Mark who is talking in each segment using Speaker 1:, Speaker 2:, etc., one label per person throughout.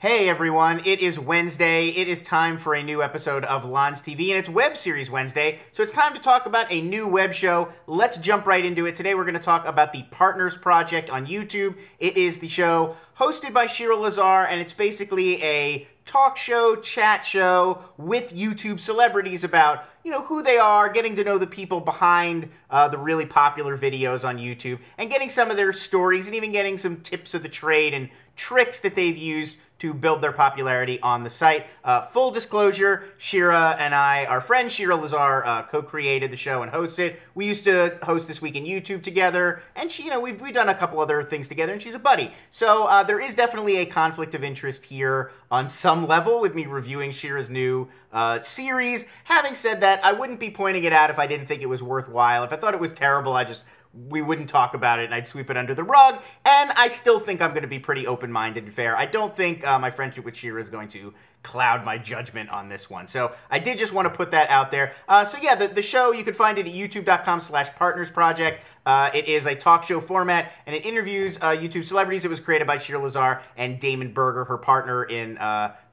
Speaker 1: Hey everyone, it is Wednesday. It is time for a new episode of LonsTV, and it's Web Series Wednesday, so it's time to talk about a new web show. Let's jump right into it. Today we're going to talk about the Partners Project on YouTube. It is the show hosted by Shira Lazar, and it's basically a talk show, chat show with YouTube celebrities about, who they are, getting to know the people behind the really popular videos on YouTube, and getting some of their stories, and even getting some tips of the trade and tricks that they've used to build their popularity on the site. Full disclosure, Shira and I, our friend Shira Lazar, co-created the show and hosts it. We used to host This Week in YouTube together, and she, we've done a couple other things together, and she's a buddy. So there is definitely a conflict of interest here on some level with me reviewing Shira's new series. Having said that, I wouldn't be pointing it out if I didn't think it was worthwhile. If I thought it was terrible, we wouldn't talk about it and I'd sweep it under the rug, and I still think I'm going to be pretty open-minded and fair. I don't think my friendship with Shira is going to cloud my judgment on this one. So I did just want to put that out there. So yeah, the show, you can find it at youtube.com/partnersproject. It is a talk show format, and it interviews YouTube celebrities. It was created by Shira Lazar and Damon Berger, her partner in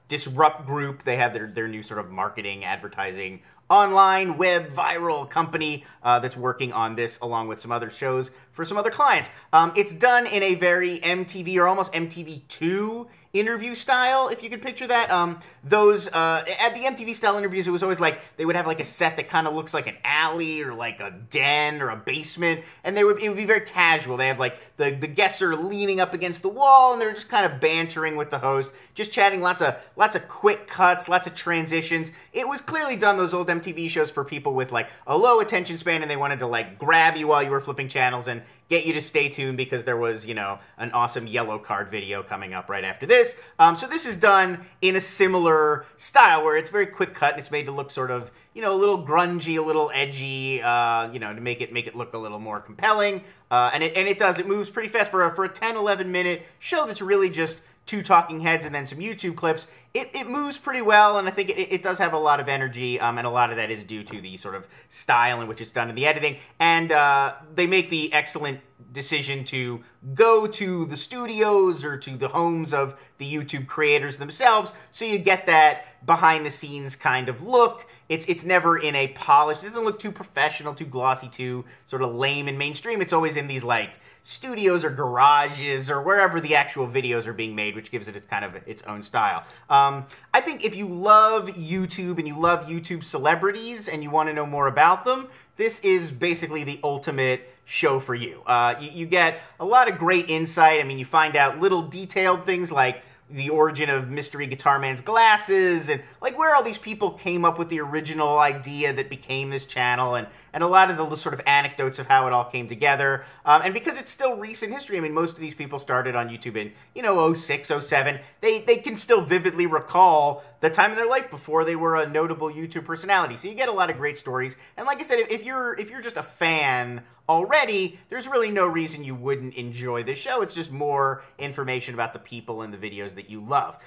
Speaker 1: Disrupt Group. They have their new sort of marketing, advertising, online web viral company that's working on this along with some other shows for some other clients. It's done in a very MTV or almost MTV2 interview style, if you could picture that. At the MTV style interviews, it was always like they would have like a set that kind of looks like an alley or like a den or a basement, and it would be very casual. They have like the guests are leaning up against the wall, and they're just kind of bantering with the host, just chatting, lots of quick cuts, lots of transitions. It was clearly done, those old MTV shows, for people with like a low attention span, and they wanted to like grab you while you were flipping channels and get you to stay tuned because there was, an awesome yellow card video coming up right after this. So this is done in a similar style where it's very quick cut and it's made to look sort of, a little grungy, a little edgy, to make it look a little more compelling. And it moves pretty fast for a 10, 11 minute show that's really just two talking heads and then some YouTube clips. It moves pretty well, and I think it does have a lot of energy, and a lot of that is due to the sort of style in which it's done in the editing. And they make the excellent decision to go to the studios or to the homes of the YouTube creators themselves, so you get that behind-the-scenes kind of look. It's never in a polished, it doesn't look too professional, too glossy, too sort of lame and mainstream. It's always in these, like, studios or garages or wherever the actual videos are being made, which gives it its own style. I think if you love YouTube and you love YouTube celebrities and you want to know more about them, this is basically the ultimate show for you. You get a lot of great insight. I mean, you find out little detailed things like the origin of Mystery Guitar Man's glasses, and like where all these people came up with the original idea that became this channel, and a lot of the sort of anecdotes of how it all came together. And because it's still recent history, I mean, most of these people started on YouTube in, 06, 07. They can still vividly recall the time in their life before they were a notable YouTube personality. So you get a lot of great stories. And like I said, if you're just a fan already, there's really no reason you wouldn't enjoy this show. It's just more information about the people and the videos that you love.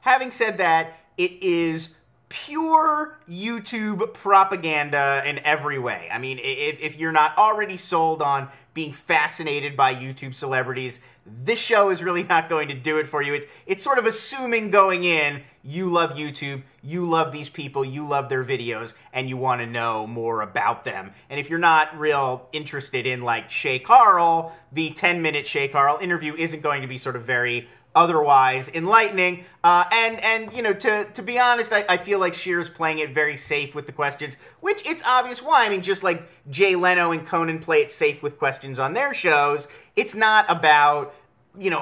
Speaker 1: Having said that, it is pure YouTube propaganda in every way. I mean, if you're not already sold on being fascinated by YouTube celebrities, this show is really not going to do it for you. It's sort of assuming going in, you love YouTube, you love these people, you love their videos, and you want to know more about them. And if you're not real interested in, like, Shay Carl, the 10-minute Shay Carl interview isn't going to be sort of very otherwise enlightening. To be honest, I feel like Shira's playing it very safe with the questions, which it's obvious why. I mean, just like Jay Leno and Conan play it safe with questions on their shows, it's not about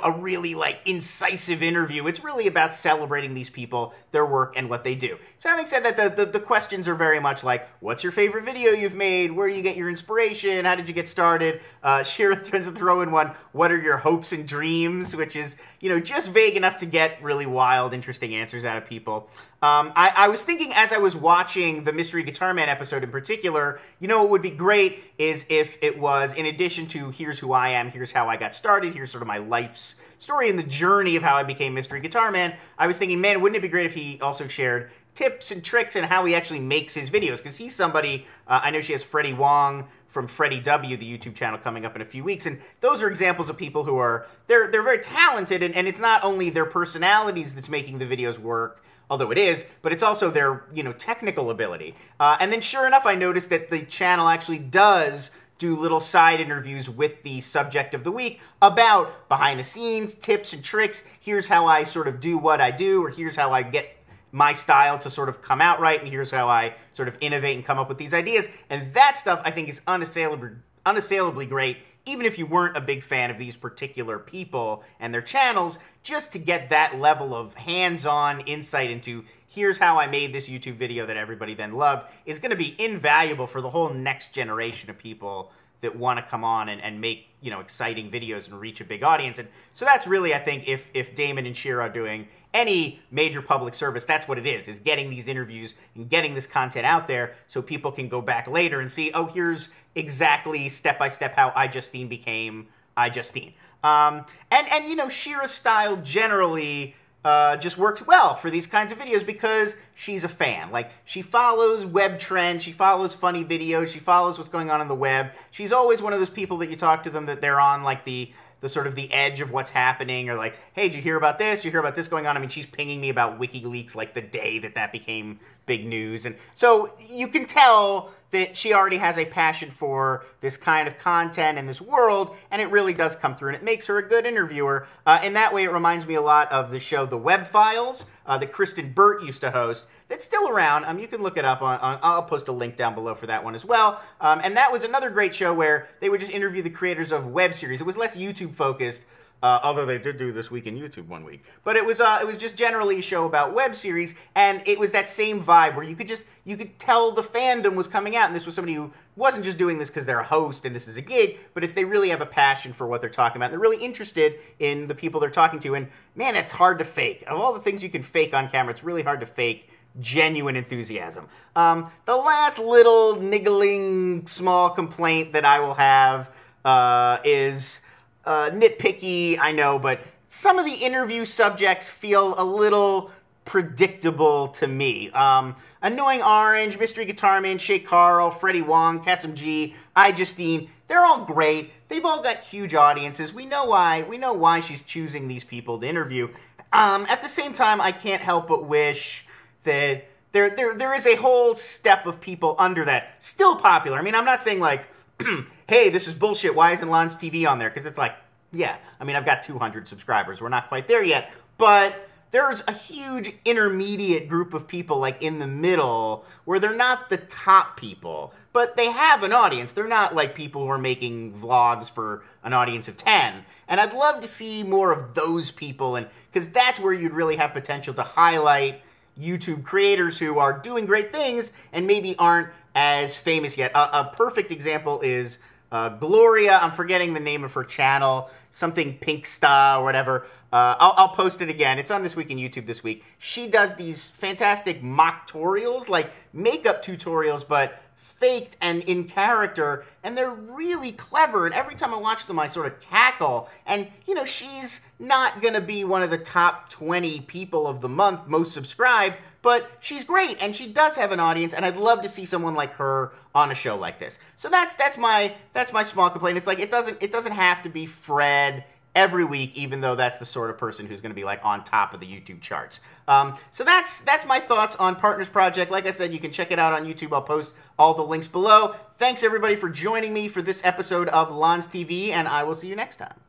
Speaker 1: a really, like, incisive interview. It's really about celebrating these people, their work, and what they do. So having said that, the questions are very much like, what's your favorite video you've made? Where do you get your inspiration? How did you get started? Shira tends to throw in one, what are your hopes and dreams? Which is, just vague enough to get really wild, interesting answers out of people. I was thinking as I was watching the Mystery Guitar Man episode in particular, what would be great is if it was, in addition to here's who I am, here's how I got started, here's sort of my life life's story and the journey of how I became Mystery Guitar Man, I was thinking, man, wouldn't it be great if he also shared tips and tricks and how he actually makes his videos? Because he's somebody, I know she has Freddie Wong from Freddie W, the YouTube channel, coming up in a few weeks, and those are examples of people who are, they're very talented, and it's not only their personalities that's making the videos work, although it is, but it's also their, technical ability. And then sure enough, I noticed that the channel actually does do little side interviews with the subject of the week about behind the scenes, tips and tricks. Here's how I sort of do what I do, or here's how I get my style to sort of come out right, and here's how I sort of innovate and come up with these ideas. And that stuff, I think, is unassailably great, even if you weren't a big fan of these particular people and their channels, just to get that level of hands-on insight into here's how I made this YouTube video that everybody then loved is going to be invaluable for the whole next generation of people that want to come on and make, exciting videos and reach a big audience. And so that's really, I think, if Damon and Shira are doing any major public service, that's what it is getting these interviews and getting this content out there so people can go back later and see, oh, here's exactly step-by-step how iJustine became iJustine. And Shira's style generally just works well for these kinds of videos because she's a fan. Like, she follows web trends, she follows funny videos, she follows what's going on the web. She's always one of those people that you talk to them that they're on, like, the sort of the edge of what's happening, or like, hey, did you hear about this? Did you hear about this going on? I mean, she's pinging me about WikiLeaks, like, the day that became big news. And so you can tell that she already has a passion for this kind of content and this world, and it really does come through, and it makes her a good interviewer. In that way, it reminds me a lot of the show The Web Files that Kristen Burt used to host. That's still around. You can look it up. I'll post a link down below for that one as well. And that was another great show where they would just interview the creators of web series. It was less YouTube focused, although they did do This Week in YouTube one week. But it was just generally a show about web series, and it was that same vibe where you could tell the fandom was coming out, and this was somebody who wasn't just doing this because they're a host and this is a gig, but they really have a passion for what they're talking about, and they're really interested in the people they're talking to. And man, it's hard to fake. Of all the things you can fake on camera, it's really hard to fake genuine enthusiasm. The last little niggling small complaint that I will have is nitpicky, I know, but some of the interview subjects feel a little predictable to me. Annoying Orange, Mystery Guitar Man, Shay, Freddie Wong, Kassem G, iJustine, they're all great. They've all got huge audiences. We know why. We know why she's choosing these people to interview. At the same time, I can't help but wish that there is a whole step of people under that still popular. I mean, I'm not saying like, hey, this is bullshit, why isn't LonsTV on there? Because it's like, yeah, I mean, I've got 200 subscribers. We're not quite there yet. But there's a huge intermediate group of people, like, in the middle, where they're not the top people, but they have an audience. They're not, like, people who are making vlogs for an audience of 10. And I'd love to see more of those people, and because that's where you'd really have potential to highlight YouTube creators who are doing great things and maybe aren't as famous yet. A perfect example is Gloria. I'm forgetting the name of her channel, something Pinksta or whatever. I'll post it again. It's on This Week in YouTube this week. She does these fantastic mock-torials, like makeup tutorials, but faked and in character, and they're really clever, and every time I watch them I sort of cackle. And she's not gonna be one of the top 20 people of the month most subscribed, but she's great and she does have an audience, and I'd love to see someone like her on a show like this. So that's my small complaint. It's like it doesn't have to be Fred every week, even though that's the sort of person who's going to be like on top of the YouTube charts. So that's my thoughts on Partners Project. Like I said, you can check it out on YouTube. I'll post all the links below. Thanks everybody for joining me for this episode of LonsTV, and I will see you next time.